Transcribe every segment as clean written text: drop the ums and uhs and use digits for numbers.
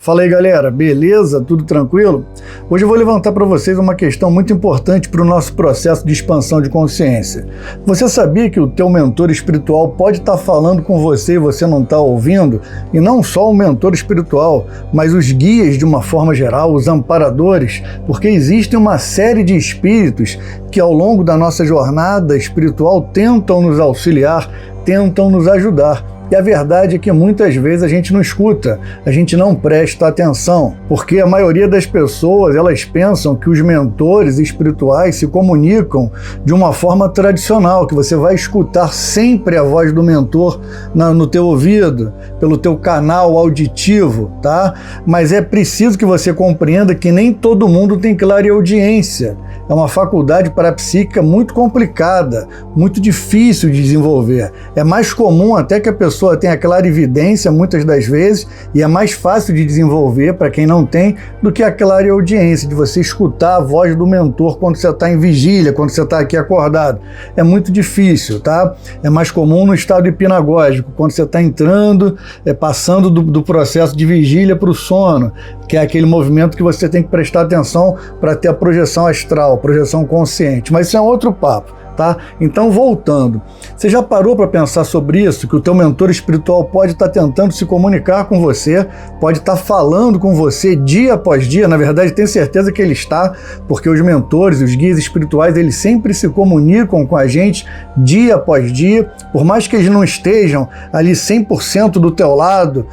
Fala aí, galera, beleza? Tudo tranquilo? Hoje eu vou levantar para vocês uma questão muito importante para o nosso processo de expansão de consciência. Você sabia que o teu mentor espiritual pode estar falando com você e você não está ouvindo? E não só o mentor espiritual, mas os guias de uma forma geral, os amparadores, porque existe uma série de espíritos que ao longo da nossa jornada espiritual tentam nos auxiliar, tentam nos ajudar. E a verdade é que muitas vezes a gente não escuta, a gente não presta atenção, porque a maioria das pessoas, elas pensam que os mentores espirituais se comunicam de uma forma tradicional, que você vai escutar sempre a voz do mentor no teu ouvido, pelo teu canal auditivo, tá? Mas é preciso que você compreenda que nem todo mundo tem clareaudiência. É uma faculdade parapsíquica muito complicada, muito difícil de desenvolver. É mais comum até que a pessoa tenha clarividência muitas das vezes, e é mais fácil de desenvolver para quem não tem do que a clareaudiência, de você escutar a voz do mentor quando você está em vigília, quando você está aqui acordado. É muito difícil, tá? É mais comum no estado hipnagógico, quando você está entrando, passando do processo de vigília para o sono, que é aquele movimento que você tem que prestar atenção para ter a projeção astral, projeção consciente. Mas isso é um outro papo, tá? Então, voltando, você já parou para pensar sobre isso? Que o teu mentor espiritual pode estar tentando se comunicar com você, pode estar falando com você dia após dia. Na verdade, tenho certeza que ele está, porque os mentores, os guias espirituais, eles sempre se comunicam com a gente dia após dia, por mais que eles não estejam ali 100% do teu lado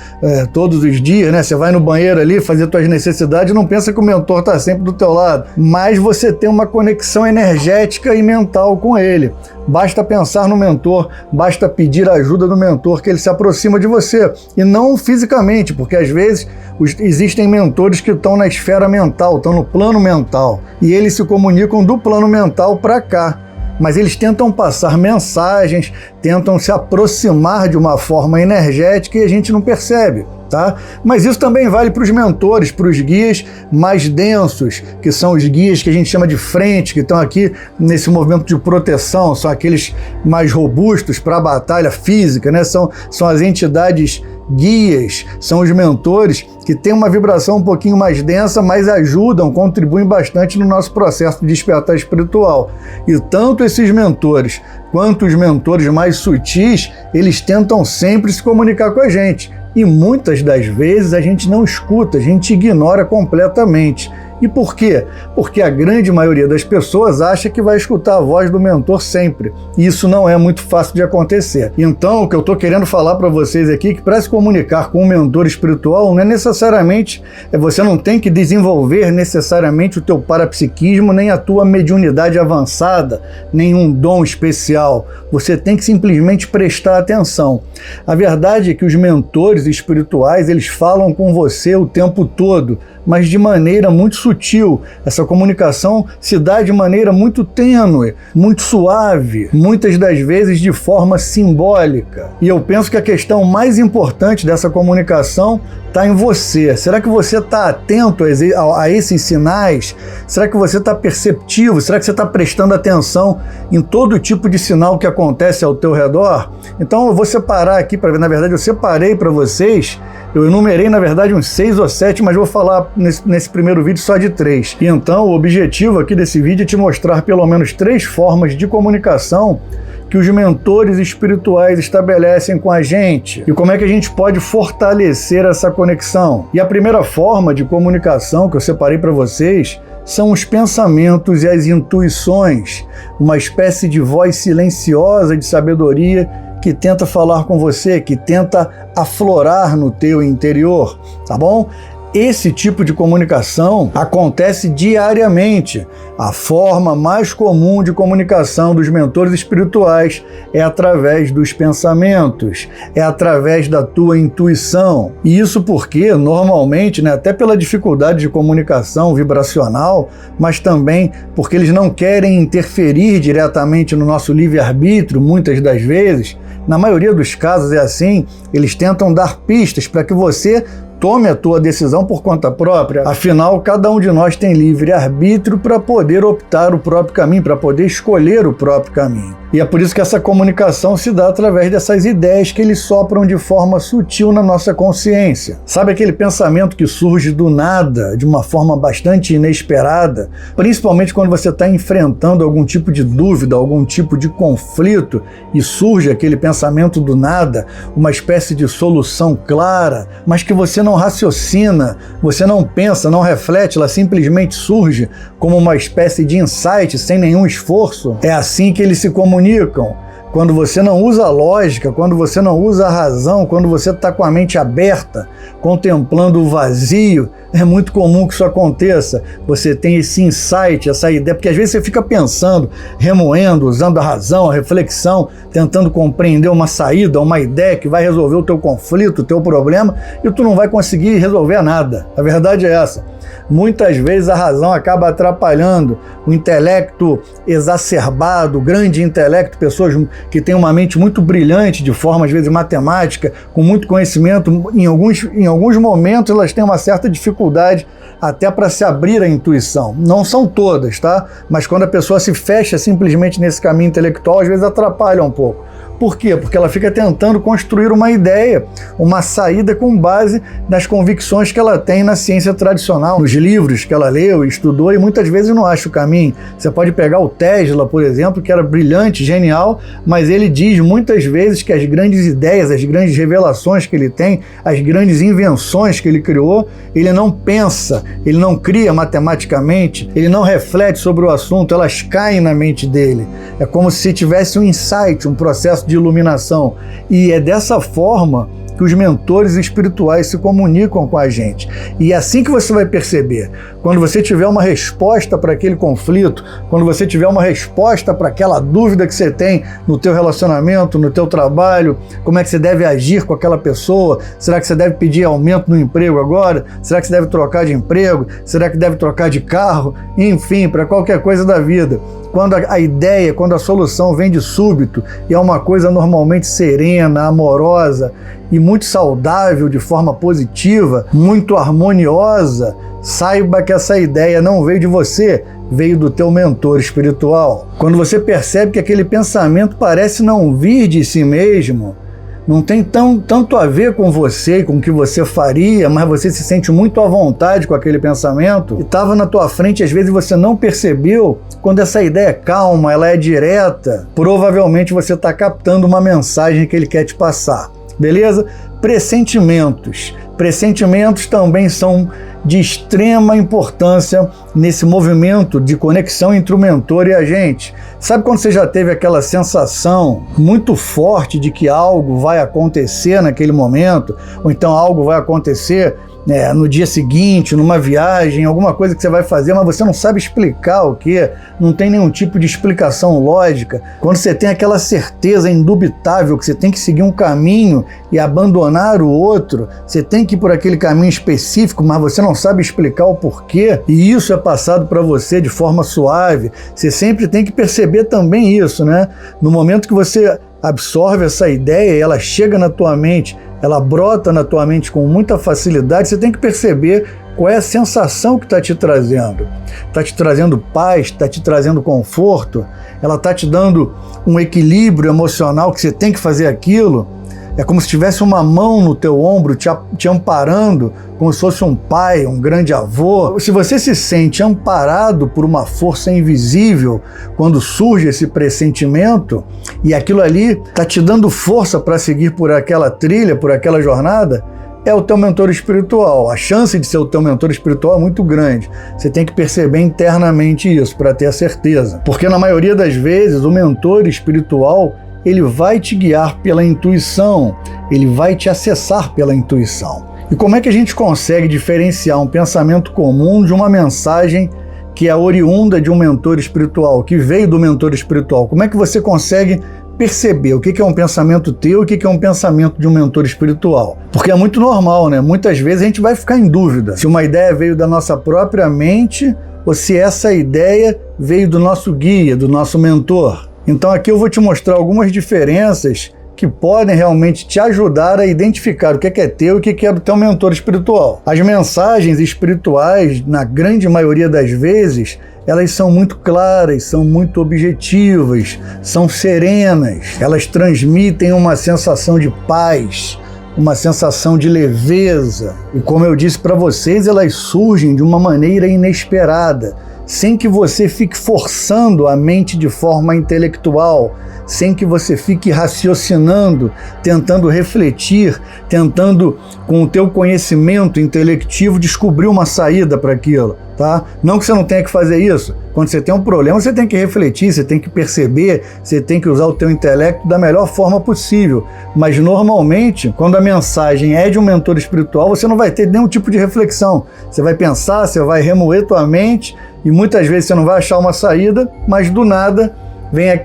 todos os dias, né? Você vai no banheiro ali fazer suas necessidades, não pensa que o mentor está sempre do teu lado, mas você tem uma conexão energética e mental com ele. Basta pensar no mentor, basta pedir a ajuda do mentor que ele se aproxima de você, e não fisicamente, porque às vezes existem mentores que estão na esfera mental, estão no plano mental, e eles se comunicam do plano mental para cá. Mas eles tentam passar mensagens, tentam se aproximar de uma forma energética e a gente não percebe, tá? Mas isso também vale para os mentores, para os guias mais densos, que são os guias que a gente chama de frente, que estão aqui nesse movimento de proteção, são aqueles mais robustos para a batalha física, né? São as entidades guias, são os mentores que têm uma vibração um pouquinho mais densa, mas ajudam, contribuem bastante no nosso processo de despertar espiritual. E tanto esses mentores quanto os mentores mais sutis, eles tentam sempre se comunicar com a gente. E muitas das vezes a gente não escuta, a gente ignora completamente. E por quê? Porque a grande maioria das pessoas acha que vai escutar a voz do mentor sempre. E isso não é muito fácil de acontecer. Então, o que eu estou querendo falar para vocês aqui é que para se comunicar com um mentor espiritual, não é necessariamente, você não tem que desenvolver necessariamente o teu parapsiquismo, nem a tua mediunidade avançada, nenhum dom especial. Você tem que simplesmente prestar atenção. A verdade é que os mentores espirituais, eles falam com você o tempo todo, mas de maneira muito sutil. Essa comunicação se dá de maneira muito tênue, muito suave, muitas das vezes de forma simbólica. E eu penso que a questão mais importante dessa comunicação está em você. Será que você está atento a esses sinais? Será que você está perceptivo? Será que você está prestando atenção em todo tipo de sinal que acontece ao teu redor? Então eu vou separar aqui, na verdade eu separei para vocês, eu enumerei na verdade uns 6 ou 7, mas vou falar nesse primeiro vídeo só de 3. E então o objetivo aqui desse vídeo é te mostrar pelo menos 3 formas de comunicação que os mentores espirituais estabelecem com a gente e como é que a gente pode fortalecer essa conexão. E a primeira forma de comunicação que eu separei para vocês são os pensamentos e as intuições, uma espécie de voz silenciosa de sabedoria que tenta falar com você, que tenta aflorar no teu interior, tá bom? Esse tipo de comunicação acontece diariamente. A forma mais comum de comunicação dos mentores espirituais é através dos pensamentos, é através da tua intuição. E isso porque, normalmente, né, até pela dificuldade de comunicação vibracional, mas também porque eles não querem interferir diretamente no nosso livre-arbítrio, muitas das vezes, na maioria dos casos é assim, eles tentam dar pistas para que você tome a tua decisão por conta própria. Afinal, cada um de nós tem livre-arbítrio para poder optar o próprio caminho, para poder escolher o próprio caminho. E é por isso que essa comunicação se dá através dessas ideias que eles sopram de forma sutil na nossa consciência. Sabe aquele pensamento que surge do nada, de uma forma bastante inesperada, principalmente quando você está enfrentando algum tipo de dúvida, algum tipo de conflito, e surge aquele pensamento do nada, uma espécie de solução clara, mas que você não raciocina, você não pensa, não reflete, ela simplesmente surge como uma espécie de insight, sem nenhum esforço. É assim que eles se comunicam. Quando você não usa a lógica, quando você não usa a razão, quando você está com a mente aberta, contemplando o vazio, é muito comum que isso aconteça. Você tem esse insight, essa ideia, porque às vezes você fica pensando, remoendo, usando a razão, a reflexão, tentando compreender uma saída, uma ideia que vai resolver o teu conflito, o teu problema, e tu não vai conseguir resolver nada. A verdade é essa. Muitas vezes a razão acaba atrapalhando o intelecto exacerbado, o grande intelecto, pessoas que têm uma mente muito brilhante, de forma às vezes matemática, com muito conhecimento, em alguns momentos elas têm uma certa dificuldade até para se abrir à intuição. Não são todas, tá? Mas quando a pessoa se fecha simplesmente nesse caminho intelectual, às vezes atrapalha um pouco. Por quê? Porque ela fica tentando construir uma ideia, uma saída com base nas convicções que ela tem na ciência tradicional, nos livros que ela leu e estudou, e muitas vezes não acha o caminho. Você pode pegar o Tesla, por exemplo, que era brilhante, genial, mas ele diz muitas vezes que as grandes ideias, as grandes revelações que ele tem, as grandes invenções que ele criou, ele não pensa, ele não cria matematicamente, ele não reflete sobre o assunto, elas caem na mente dele. É como se tivesse um insight, um processo de iluminação. E é dessa forma que os mentores espirituais se comunicam com a gente. E é assim que você vai perceber. Quando você tiver uma resposta para aquele conflito, quando você tiver uma resposta para aquela dúvida que você tem no teu relacionamento, no teu trabalho, como é que você deve agir com aquela pessoa, será que você deve pedir aumento no emprego agora? Será que você deve trocar de emprego? Será que deve trocar de carro? Enfim, para qualquer coisa da vida. Quando a ideia, quando a solução vem de súbito e é uma coisa normalmente serena, amorosa e muito saudável, de forma positiva, muito harmoniosa, saiba que essa ideia não veio de você, veio do teu mentor espiritual. Quando você percebe que aquele pensamento parece não vir de si mesmo, não tem tanto a ver com você e com o que você faria, mas você se sente muito à vontade com aquele pensamento e estava na tua frente, às vezes você não percebeu. Quando essa ideia é calma, ela é direta, provavelmente você está captando uma mensagem que ele quer te passar. Beleza? Pressentimentos. Pressentimentos também são de extrema importância nesse movimento de conexão entre o mentor e a gente. Sabe quando você já teve aquela sensação muito forte de que algo vai acontecer naquele momento, ou então algo vai acontecer no dia seguinte, numa viagem, alguma coisa que você vai fazer, mas você não sabe explicar o que, não tem nenhum tipo de explicação lógica. Quando você tem aquela certeza indubitável que você tem que seguir um caminho e abandonar o outro, você tem que ir por aquele caminho específico, mas você não sabe explicar o porquê, e isso é passado para você de forma suave. Você sempre tem que perceber também isso, né? No momento que você absorve essa ideia e ela chega na tua mente, ela brota na tua mente com muita facilidade, você tem que perceber qual é a sensação que está te trazendo. Está te trazendo paz, está te trazendo conforto, ela está te dando um equilíbrio emocional que você tem que fazer aquilo. É como se tivesse uma mão no teu ombro te amparando, como se fosse um pai, um grande avô. Se você se sente amparado por uma força invisível, quando surge esse pressentimento, e aquilo ali está te dando força para seguir por aquela trilha, por aquela jornada, é o teu mentor espiritual. A chance de ser o teu mentor espiritual é muito grande. Você tem que perceber internamente isso para ter a certeza. Porque na maioria das vezes o mentor espiritual ele vai te guiar pela intuição, ele vai te acessar pela intuição. E como é que a gente consegue diferenciar um pensamento comum de uma mensagem que é oriunda de um mentor espiritual, que veio do mentor espiritual? Como é que você consegue perceber o que é um pensamento teu e o que é um pensamento de um mentor espiritual? Porque é muito normal, né? Muitas vezes a gente vai ficar em dúvida se uma ideia veio da nossa própria mente ou se essa ideia veio do nosso guia, do nosso mentor. Então aqui eu vou te mostrar algumas diferenças que podem realmente te ajudar a identificar o que é teu e o que é do teu mentor espiritual. As mensagens espirituais, na grande maioria das vezes, elas são muito claras, são muito objetivas, são serenas, elas transmitem uma sensação de paz, uma sensação de leveza. E como eu disse para vocês, elas surgem de uma maneira inesperada, sem que você fique forçando a mente de forma intelectual, sem que você fique raciocinando, tentando refletir, tentando, com o teu conhecimento intelectivo, descobrir uma saída para aquilo, tá? Não que você não tenha que fazer isso. Quando você tem um problema, você tem que refletir, você tem que perceber, você tem que usar o teu intelecto da melhor forma possível. Mas, normalmente, quando a mensagem é de um mentor espiritual, você não vai ter nenhum tipo de reflexão. Você vai pensar, você vai remoer tua mente e muitas vezes você não vai achar uma saída, mas do nada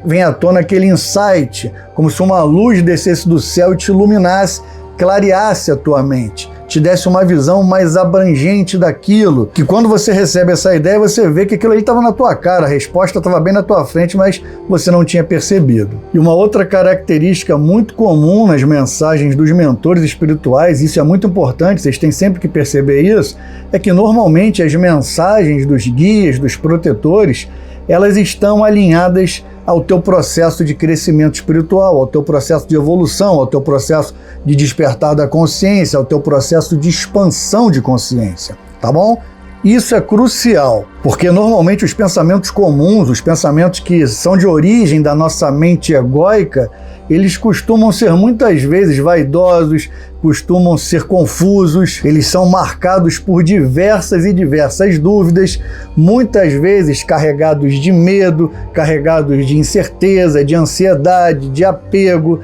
vem à tona aquele insight, como se uma luz descesse do céu e te iluminasse, clareasse a tua mente, te desse uma visão mais abrangente daquilo, que quando você recebe essa ideia, você vê que aquilo ali estava na tua cara, a resposta estava bem na tua frente, mas você não tinha percebido. E uma outra característica muito comum nas mensagens dos mentores espirituais, isso é muito importante, vocês têm sempre que perceber isso, é que normalmente as mensagens dos guias, dos protetores, elas estão alinhadas ao teu processo de crescimento espiritual, ao teu processo de evolução, ao teu processo de despertar da consciência, ao teu processo de expansão de consciência, tá bom? Isso é crucial, porque normalmente os pensamentos comuns, os pensamentos que são de origem da nossa mente egóica, eles costumam ser muitas vezes vaidosos, costumam ser confusos, eles são marcados por diversas e diversas dúvidas, muitas vezes carregados de medo, carregados de incerteza, de ansiedade, de apego.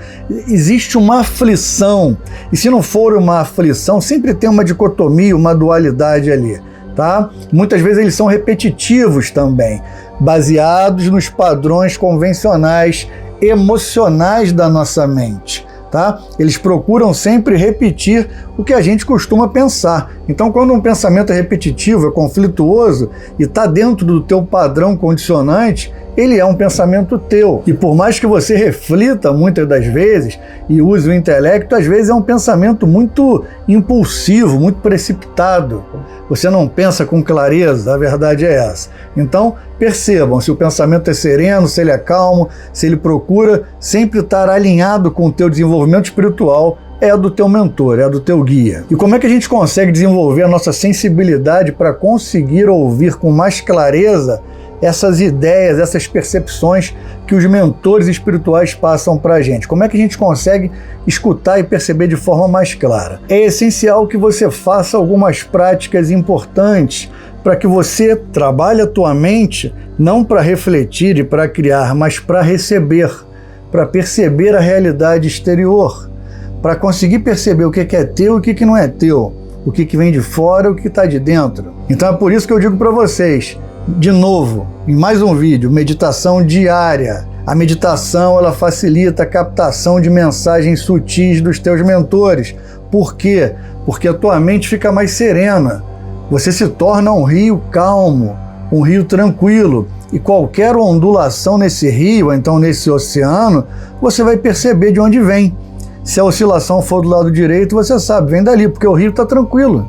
Existe uma aflição, e se não for uma aflição, sempre tem uma dicotomia, uma dualidade ali. Tá? Muitas vezes eles são repetitivos também, baseados nos padrões convencionais emocionais da nossa mente. Tá? Eles procuram sempre repetir o que a gente costuma pensar. Então, quando um pensamento é repetitivo, é conflituoso e está dentro do teu padrão condicionante, ele é um pensamento teu. E por mais que você reflita muitas das vezes e use o intelecto, às vezes é um pensamento muito impulsivo, muito precipitado. Você não pensa com clareza, a verdade é essa. Então, percebam se o pensamento é sereno, se ele é calmo, se ele procura sempre estar alinhado com o teu desenvolvimento espiritual, é do teu mentor, é do teu guia. E como é que a gente consegue desenvolver a nossa sensibilidade para conseguir ouvir com mais clareza essas ideias, essas percepções que os mentores espirituais passam para a gente? Como é que a gente consegue escutar e perceber de forma mais clara? É essencial que você faça algumas práticas importantes para que você trabalhe a tua mente não para refletir e para criar, mas para receber, para perceber a realidade exterior, para conseguir perceber o que é teu e o que não é teu, o que vem de fora e o que está de dentro. Então é por isso que eu digo para vocês, de novo, em mais um vídeo, meditação diária. A meditação, ela facilita a captação de mensagens sutis dos teus mentores. Por quê? Porque a tua mente fica mais serena. Você se torna um rio calmo, um rio tranquilo. E qualquer ondulação nesse rio, então nesse oceano, você vai perceber de onde vem. Se a oscilação for do lado direito, você sabe, vem dali, porque o rio está tranquilo.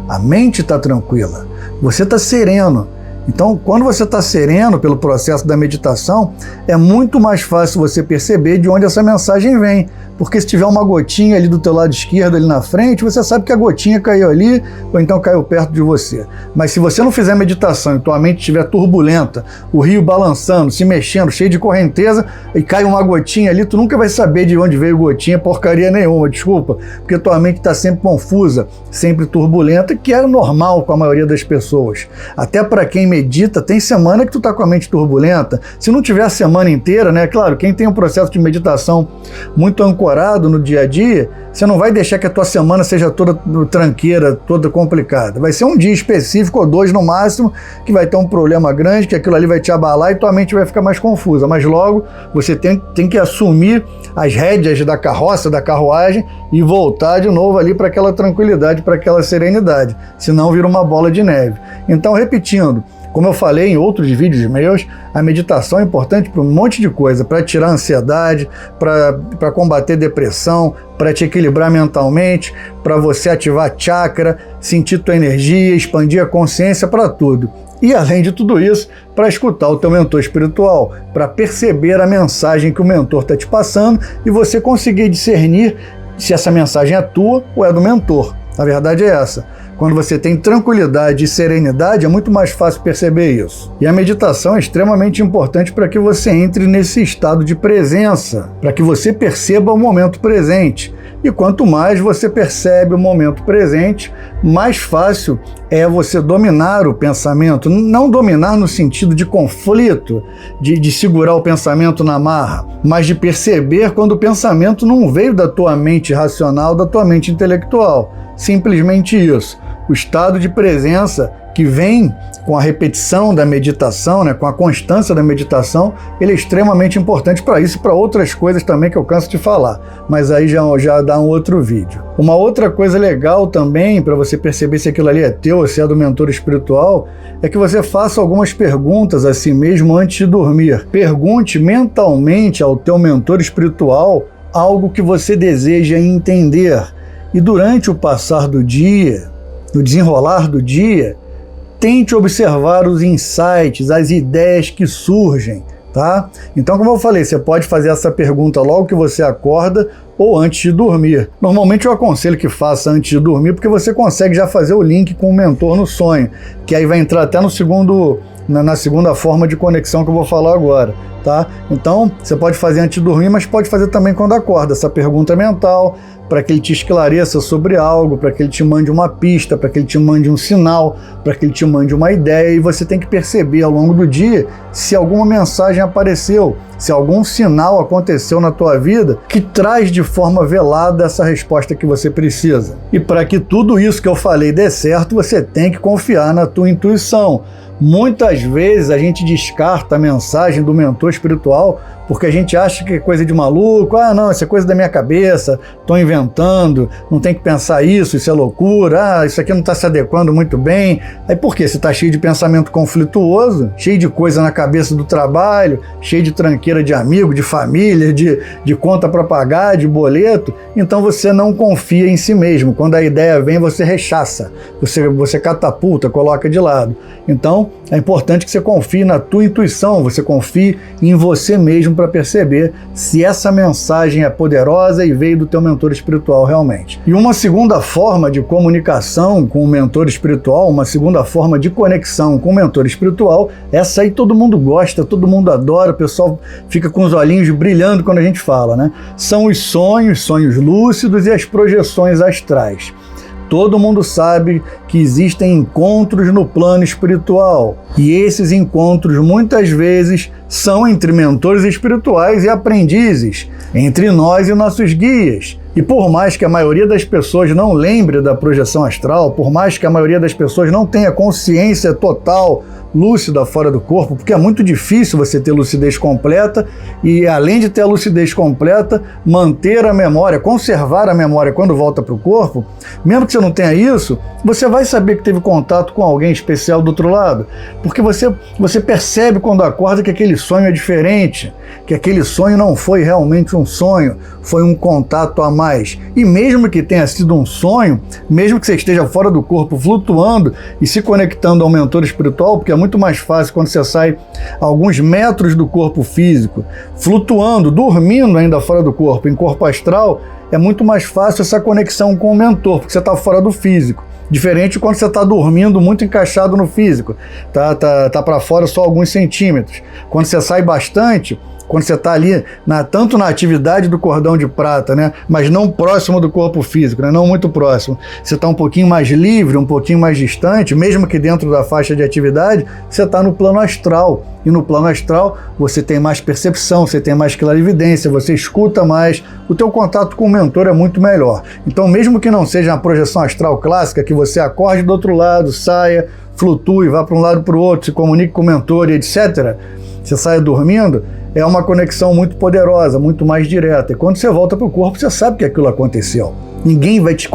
A mente está tranquila. Você está sereno. Então, quando você está sereno pelo processo da meditação, é muito mais fácil você perceber de onde essa mensagem vem. Porque se tiver uma gotinha ali do teu lado esquerdo, ali na frente, você sabe que a gotinha caiu ali, ou então caiu perto de você. Mas se você não fizer meditação e tua mente estiver turbulenta, o rio balançando, se mexendo, cheio de correnteza, e cai uma gotinha ali, tu nunca vai saber de onde veio gotinha, porcaria nenhuma, desculpa. Porque tua mente está sempre confusa, sempre turbulenta, que é normal com a maioria das pessoas. Até para quem medita, tem semana que tu tá com a mente turbulenta. Se não tiver a semana inteira, né? Claro, quem tem um processo de meditação muito ancorado no dia a dia, você não vai deixar que a tua semana seja toda tranqueira, toda complicada. Vai ser um dia específico ou dois no máximo que vai ter um problema grande, que aquilo ali vai te abalar e tua mente vai ficar mais confusa. Mas logo você tem que assumir as rédeas da carroça, da carruagem e voltar de novo ali para aquela tranquilidade, para aquela serenidade. Senão vira uma bola de neve. Então, repetindo, Como eu falei em outros vídeos meus, a meditação é importante para um monte de coisa, para tirar a ansiedade, para combater depressão, para te equilibrar mentalmente, para você ativar chakra, sentir tua energia, expandir a consciência, para tudo. E além de tudo isso, para escutar o teu mentor espiritual, para perceber a mensagem que o mentor está te passando e você conseguir discernir se essa mensagem é tua ou é do mentor. A verdade é essa. Quando você tem tranquilidade e serenidade, é muito mais fácil perceber isso. E a meditação é extremamente importante para que você entre nesse estado de presença, para que você perceba o momento presente. E quanto mais você percebe o momento presente, mais fácil é você dominar o pensamento. Não dominar no sentido de conflito, de segurar o pensamento na marra, mas de perceber quando o pensamento não veio da tua mente racional, da tua mente intelectual. Simplesmente isso. O estado de presença que vem com a repetição da meditação, né, com a constância da meditação, ele é extremamente importante para isso e para outras coisas também que eu canso de falar, mas aí já dá um outro vídeo. Uma outra coisa legal também, para você perceber se aquilo ali é teu ou se é do mentor espiritual, é que você faça algumas perguntas a si mesmo antes de dormir. Pergunte mentalmente ao teu mentor espiritual algo que você deseja entender. E durante o passar do dia, no desenrolar do dia, tente observar os insights, as ideias que surgem, tá? Então, como eu falei, você pode fazer essa pergunta logo que você acorda ou antes de dormir. Normalmente eu aconselho que faça antes de dormir, porque você consegue já fazer o link com o mentor no sonho, que aí vai entrar até na segunda forma de conexão que eu vou falar agora, tá? Então, você pode fazer antes de dormir, mas pode fazer também quando acorda, essa pergunta mental, para que ele te esclareça sobre algo, para que ele te mande uma pista, para que ele te mande um sinal, para que ele te mande uma ideia, e você tem que perceber ao longo do dia se alguma mensagem apareceu, se algum sinal aconteceu na tua vida que traz de forma velada essa resposta que você precisa. E para que tudo isso que eu falei dê certo, você tem que confiar na tua intuição. Muitas vezes a gente descarta a mensagem do mentor espiritual porque a gente acha que é coisa de maluco, não, isso é coisa da minha cabeça, estou inventando, não tem que pensar isso é loucura, isso aqui não está se adequando muito bem. Aí por quê? Você está cheio de pensamento conflituoso, cheio de coisa na cabeça do trabalho, cheio de tranqueira de amigo, de família, de conta para pagar, de boleto, então você não confia em si mesmo. Quando a ideia vem, você rechaça, você catapulta, coloca de lado. Então, é importante que você confie na tua intuição, você confie em você mesmo para perceber se essa mensagem é poderosa e veio do teu mentor espiritual realmente. E uma segunda forma de comunicação com o mentor espiritual, uma segunda forma de conexão com o mentor espiritual, essa aí todo mundo gosta, todo mundo adora, o pessoal fica com os olhinhos brilhando quando a gente fala, né? São os sonhos lúcidos e as projeções astrais. Todo mundo sabe que existem encontros no plano espiritual. E esses encontros, muitas vezes, são entre mentores espirituais e aprendizes, entre nós e nossos guias. E por mais que a maioria das pessoas não lembre da projeção astral, por mais que a maioria das pessoas não tenha consciência total, lúcida fora do corpo, porque é muito difícil você ter lucidez completa e, além de ter a lucidez completa, manter a memória, conservar a memória quando volta para o corpo, mesmo que você não tenha isso, você vai saber que teve contato com alguém especial do outro lado, porque você percebe quando acorda que aquele sonho é diferente, que aquele sonho não foi realmente um sonho, foi um contato a mais. E mesmo que tenha sido um sonho, mesmo que você esteja fora do corpo, flutuando e se conectando ao mentor espiritual, porque é muito mais fácil quando você sai a alguns metros do corpo físico, flutuando, dormindo ainda fora do corpo, em corpo astral, é muito mais fácil essa conexão com o mentor, porque você está fora do físico. Diferente quando você está dormindo muito encaixado no físico, tá para fora só alguns centímetros. Quando você sai bastante, quando você está ali, tanto na atividade do cordão de prata, né, mas não próximo do corpo físico, né, não muito próximo, você está um pouquinho mais livre, um pouquinho mais distante, mesmo que dentro da faixa de atividade, você está no plano astral. E no plano astral você tem mais percepção, você tem mais clarividência, você escuta mais, o teu contato com o mentor é muito melhor. Então, mesmo que não seja uma projeção astral clássica, que você acorde do outro lado, saia, flutue, vá para um lado para o outro, se comunique com o mentor e etc., você saia dormindo, é uma conexão muito poderosa, muito mais direta. E quando você volta para o corpo, você sabe que aquilo aconteceu. Ninguém vai te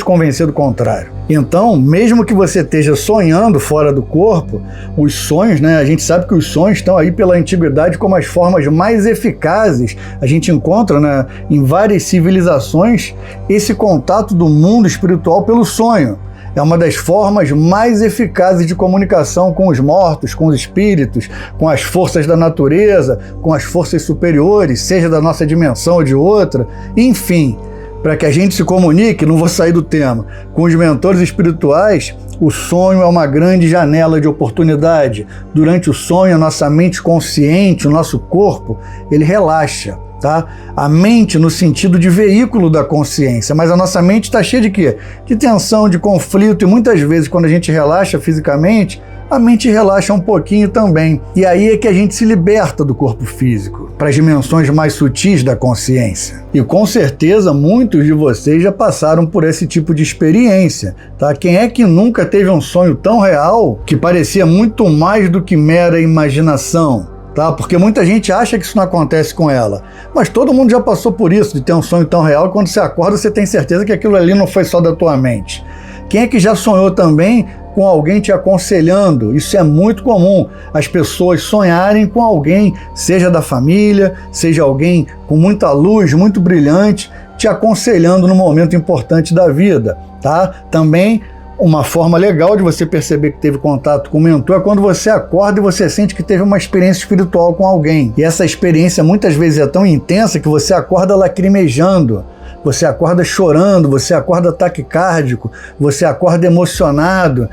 convencer do contrário. Então, mesmo que você esteja sonhando fora do corpo, os sonhos, né? A gente sabe que os sonhos estão aí pela antiguidade como as formas mais eficazes. A gente encontra, né, em várias civilizações esse contato do mundo espiritual pelo sonho. É uma das formas mais eficazes de comunicação com os mortos, com os espíritos, com as forças da natureza, com as forças superiores, seja da nossa dimensão ou de outra, enfim. Para que a gente se comunique, não vou sair do tema, com os mentores espirituais, o sonho é uma grande janela de oportunidade. Durante o sonho, a nossa mente consciente, o nosso corpo, ele relaxa. Tá? A mente no sentido de veículo da consciência, mas a nossa mente está cheia de quê? De tensão, de conflito, e muitas vezes quando a gente relaxa fisicamente, a mente relaxa um pouquinho também. E aí é que a gente se liberta do corpo físico, para as dimensões mais sutis da consciência. E com certeza muitos de vocês já passaram por esse tipo de experiência, tá? Quem é que nunca teve um sonho tão real que parecia muito mais do que mera imaginação? Tá? Porque muita gente acha que isso não acontece com ela, mas todo mundo já passou por isso, de ter um sonho tão real, quando você acorda você tem certeza que aquilo ali não foi só da tua mente. Quem é que já sonhou também com alguém te aconselhando? Isso é muito comum, as pessoas sonharem com alguém, seja da família, seja alguém com muita luz, muito brilhante, te aconselhando num momento importante da vida, tá? Também uma forma legal de você perceber que teve contato com o mentor é quando você acorda e você sente que teve uma experiência espiritual com alguém. E essa experiência muitas vezes é tão intensa que você acorda lacrimejando, você acorda chorando, você acorda taquicárdico, você acorda emocionado.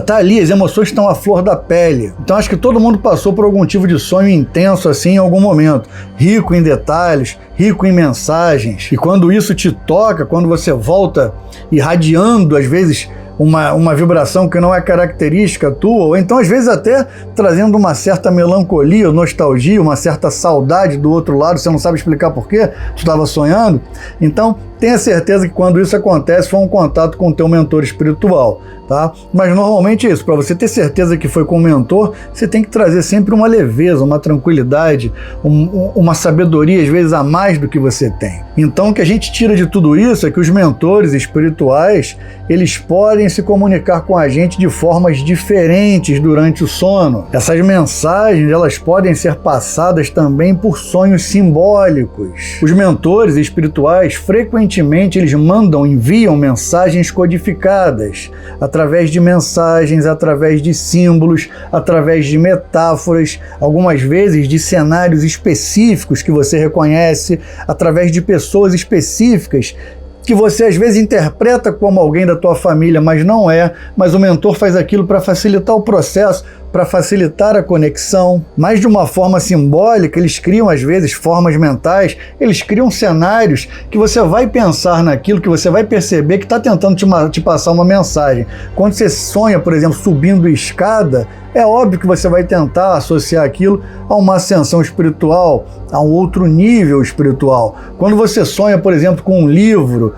Tá ali, as emoções estão à flor da pele. Então acho que todo mundo passou por algum tipo de sonho intenso assim em algum momento, rico em detalhes, rico em mensagens. E quando isso te toca, quando você volta irradiando, às vezes, uma vibração que não é característica tua, ou então às vezes até trazendo uma certa melancolia, nostalgia, uma certa saudade do outro lado, você não sabe explicar por quê, tu estava sonhando. Então tenha certeza que quando isso acontece foi um contato com o teu mentor espiritual, tá? Mas normalmente é isso, para você ter certeza que foi com o mentor, você tem que trazer sempre uma leveza, uma tranquilidade, uma sabedoria às vezes a mais do que você tem. Então o que a gente tira de tudo isso é que os mentores espirituais, eles podem se comunicar com a gente de formas diferentes durante o sono. Essas mensagens, elas podem ser passadas também por sonhos simbólicos. Os mentores espirituais, frequentemente, eles enviam mensagens codificadas, através de mensagens, através de símbolos, através de metáforas, algumas vezes de cenários específicos que você reconhece, através de pessoas específicas, que você às vezes interpreta como alguém da tua família, mas não é, mas o mentor faz aquilo para facilitar o processo, para facilitar a conexão. Mas de uma forma simbólica, eles criam às vezes formas mentais, eles criam cenários que você vai pensar naquilo, que você vai perceber que está tentando te passar uma mensagem. Quando você sonha, por exemplo, subindo escada, é óbvio que você vai tentar associar aquilo a uma ascensão espiritual, a um outro nível espiritual. Quando você sonha, por exemplo, com um livro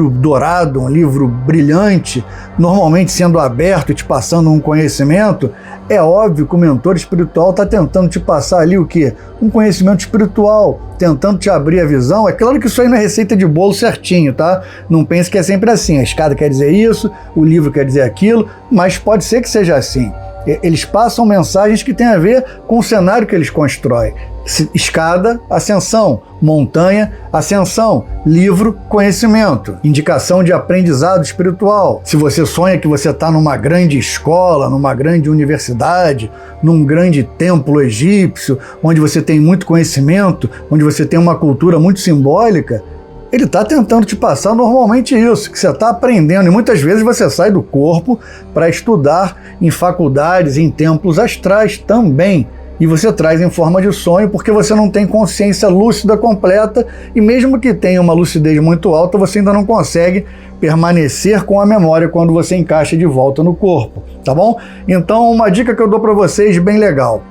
dourado, um livro brilhante, normalmente sendo aberto e te passando um conhecimento, é óbvio que o mentor espiritual está tentando te passar ali o quê? Um conhecimento espiritual, tentando te abrir a visão. É claro que isso aí não é receita de bolo certinho, tá? Não pense que é sempre assim. A escada quer dizer isso, o livro quer dizer aquilo, mas pode ser que seja assim. Eles passam mensagens que têm a ver com o cenário que eles constroem. Escada, ascensão. Montanha, ascensão. Livro, conhecimento. Indicação de aprendizado espiritual. Se você sonha que você está numa grande escola, numa grande universidade, num grande templo egípcio, onde você tem muito conhecimento, onde você tem uma cultura muito simbólica, ele está tentando te passar normalmente isso, que você está aprendendo. E muitas vezes você sai do corpo para estudar em faculdades, em templos astrais também. E você traz em forma de sonho porque você não tem consciência lúcida completa, e mesmo que tenha uma lucidez muito alta, você ainda não consegue permanecer com a memória quando você encaixa de volta no corpo, tá bom? Então, uma dica que eu dou para vocês bem legal,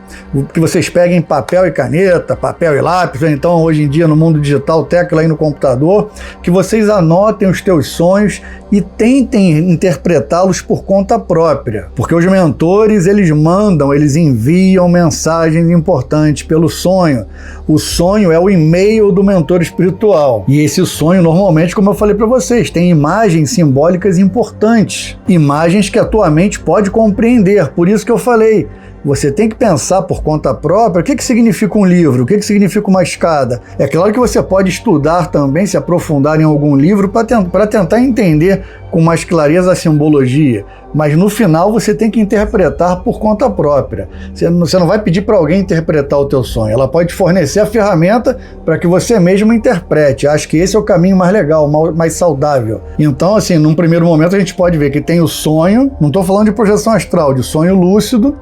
que vocês peguem papel e caneta, papel e lápis, ou então hoje em dia no mundo digital, tecla aí no computador, que vocês anotem os teus sonhos e tentem interpretá-los por conta própria, porque os mentores, eles enviam mensagens importantes pelo sonho. O sonho é o e-mail do mentor espiritual, e esse sonho normalmente, como eu falei para vocês, tem imagens imagens simbólicas importantes, imagens que a tua mente pode compreender. Por isso que eu falei, você tem que pensar por conta própria o que significa um livro, o que significa uma escada. É claro que você pode estudar também, se aprofundar em algum livro para tentar entender com mais clareza a simbologia, mas no final você tem que interpretar por conta própria. Você não vai pedir para alguém interpretar o teu sonho, ela pode fornecer a ferramenta para que você mesmo interprete. Acho que esse é o caminho mais legal, mais saudável. Então, assim, num primeiro momento a gente pode ver que tem o sonho, não estou falando de projeção astral, de sonho lúcido,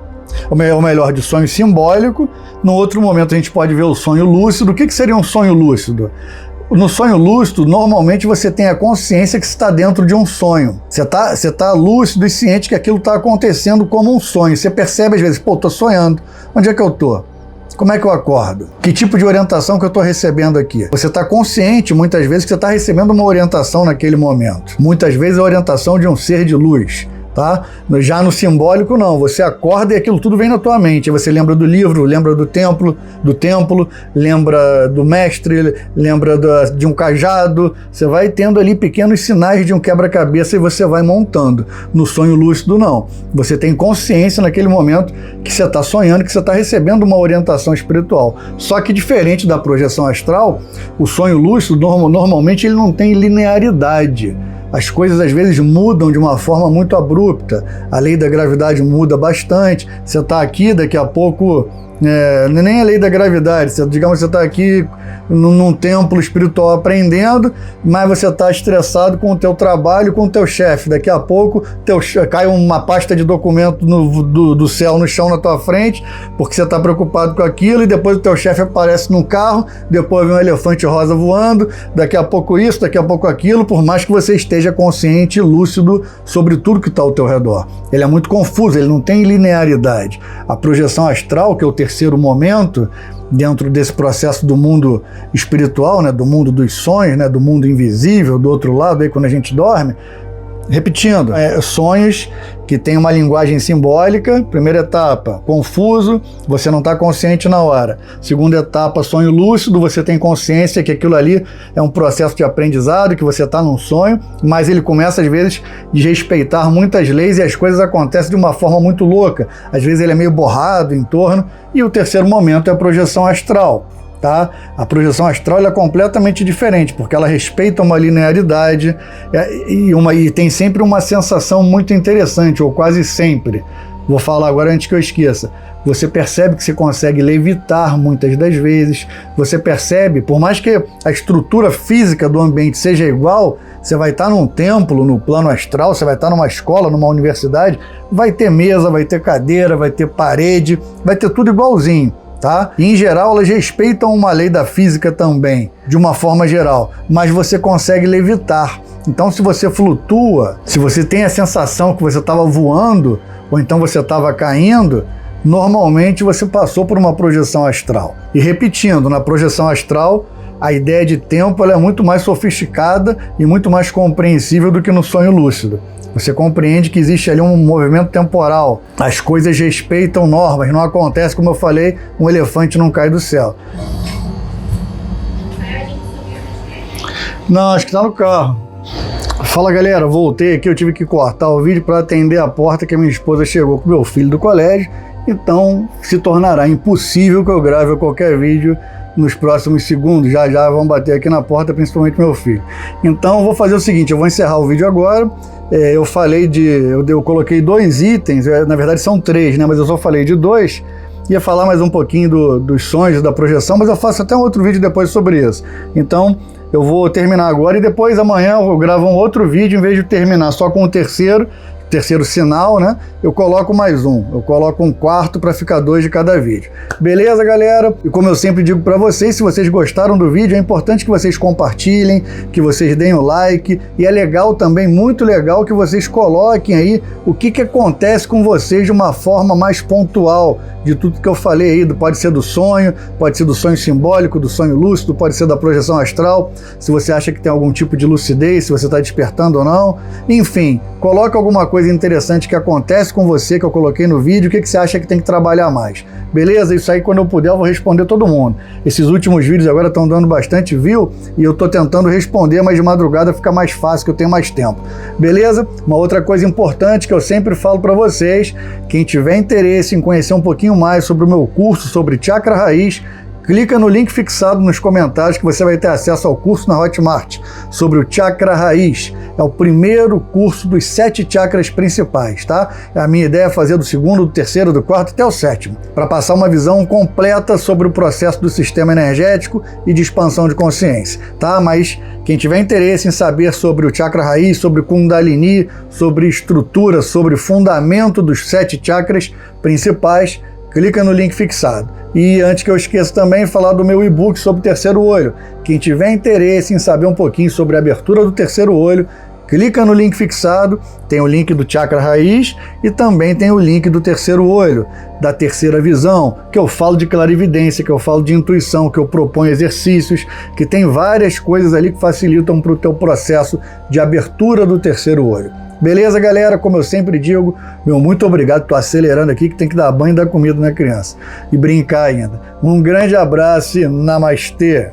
ou melhor, de sonho simbólico. No outro momento a gente pode ver o sonho lúcido. O que seria um sonho lúcido? No sonho lúcido, normalmente você tem a consciência que está dentro de um sonho. Você tá lúcido e ciente que aquilo está acontecendo como um sonho. Você percebe às vezes, pô, tô sonhando. Onde é que eu tô? Como é que eu acordo? Que tipo de orientação que eu estou recebendo aqui? Você está consciente, muitas vezes, que você está recebendo uma orientação naquele momento. Muitas vezes a orientação de um ser de luz. Tá? Já no simbólico não, você acorda e aquilo tudo vem na tua mente. Você lembra do livro, lembra do templo, lembra do mestre, lembra de um cajado. Você vai tendo ali pequenos sinais de um quebra-cabeça e você vai montando. No sonho lúcido não, você tem consciência naquele momento que você está sonhando, que você está recebendo uma orientação espiritual. Só que diferente da projeção astral, o sonho lúcido normalmente ele não tem linearidade. As coisas às vezes mudam de uma forma muito abrupta. A lei da gravidade muda bastante. Você está aqui, daqui a pouco... nem a lei da gravidade. Digamos que você está aqui num templo espiritual aprendendo, mas você está estressado com o teu trabalho, com o teu chefe. Daqui a pouco cai uma pasta de documento do céu no chão na tua frente, porque você está preocupado com aquilo, e depois o teu chefe aparece num carro, depois vem um elefante rosa voando, daqui a pouco isso, daqui a pouco aquilo, por mais que você esteja consciente e lúcido sobre tudo que está ao teu redor. Ele é muito confuso, ele não tem linearidade. A projeção astral, que é o terceiro momento, dentro desse processo do mundo espiritual, né, do mundo dos sonhos, né, do mundo invisível, do outro lado, aí quando a gente dorme, repetindo, sonhos que tem uma linguagem simbólica. Primeira etapa, confuso, você não está consciente na hora. Segunda etapa, sonho lúcido, você tem consciência que aquilo ali é um processo de aprendizado, que você está num sonho, mas ele começa às vezes a respeitar muitas leis e as coisas acontecem de uma forma muito louca. Às vezes ele é meio borrado em torno. E o terceiro momento é a projeção astral. Tá? A projeção astral é completamente diferente, porque ela respeita uma linearidade e tem sempre uma sensação muito interessante, ou quase sempre. Vou falar agora antes que eu esqueça. Você percebe que você consegue levitar muitas das vezes. Você percebe, por mais que a estrutura física do ambiente seja igual, você vai estar num templo, no plano astral, você vai estar numa escola, numa universidade, vai ter mesa, vai ter cadeira, vai ter parede, vai ter tudo igualzinho. Tá? E, em geral, elas respeitam uma lei da física também, de uma forma geral, mas você consegue levitar. Então, se você flutua, se você tem a sensação que você estava voando, ou então você estava caindo, normalmente você passou por uma projeção astral. E repetindo, na projeção astral, a ideia de tempo ela é muito mais sofisticada e muito mais compreensível do que no sonho lúcido. Você compreende que existe ali um movimento temporal. As coisas respeitam normas. Não acontece, como eu falei, um elefante não cai do céu. Não, acho que tá no carro. Fala, galera, voltei aqui. Eu tive que cortar o vídeo para atender a porta que a minha esposa chegou com o meu filho do colégio. Então, se tornará impossível que eu grave qualquer vídeo nos próximos segundos. Já vão bater aqui na porta, principalmente meu filho. Então, eu vou fazer o seguinte, eu vou encerrar o vídeo agora. Eu falei eu coloquei 2 itens, na verdade são 3, né? Mas eu só falei de 2. Ia falar mais um pouquinho dos sonhos, da projeção, mas eu faço até um outro vídeo depois sobre isso. Então, eu vou terminar agora e depois amanhã eu gravo um outro vídeo, em vez de terminar só com o terceiro sinal, né? Eu coloco mais um. Eu coloco um quarto para ficar 2 de cada vídeo. Beleza, galera? E como eu sempre digo para vocês, se vocês gostaram do vídeo, é importante que vocês compartilhem, que vocês deem o like. E é legal também, muito legal, que vocês coloquem aí o que acontece com vocês de uma forma mais pontual, de tudo que eu falei aí. Pode ser do sonho simbólico, do sonho lúcido, pode ser da projeção astral, se você acha que tem algum tipo de lucidez, se você está despertando ou não. Enfim, coloca alguma coisa coisa interessante que acontece com você, que eu coloquei no vídeo, o que você acha que tem que trabalhar mais. Beleza? Isso aí, quando eu puder, eu vou responder todo mundo. Esses últimos vídeos agora estão dando bastante view e eu tô tentando responder, mas de madrugada fica mais fácil, que eu tenho mais tempo. Beleza? Uma outra coisa importante que eu sempre falo para vocês, quem tiver interesse em conhecer um pouquinho mais sobre o meu curso sobre Chakra Raiz, clica no link fixado nos comentários que você vai ter acesso ao curso na Hotmart sobre o Chakra Raiz. É o primeiro curso dos 7 chakras principais, tá? A minha ideia é fazer do segundo, do terceiro, do quarto até o sétimo, para passar uma visão completa sobre o processo do sistema energético e de expansão de consciência, tá? Mas quem tiver interesse em saber sobre o Chakra Raiz, sobre o Kundalini, sobre estrutura, sobre fundamento dos 7 chakras principais, clica no link fixado. E antes que eu esqueça também, falar do meu e-book sobre o terceiro olho. Quem tiver interesse em saber um pouquinho sobre a abertura do terceiro olho, clica no link fixado, tem o link do Chakra Raiz e também tem o link do terceiro olho, da terceira visão, que eu falo de clarividência, que eu falo de intuição, que eu proponho exercícios, que tem várias coisas ali que facilitam para o teu processo de abertura do terceiro olho. Beleza, galera? Como eu sempre digo, meu muito obrigado. Tô acelerando aqui que tem que dar banho e dar comida na criança. E brincar ainda. Um grande abraço e namastê!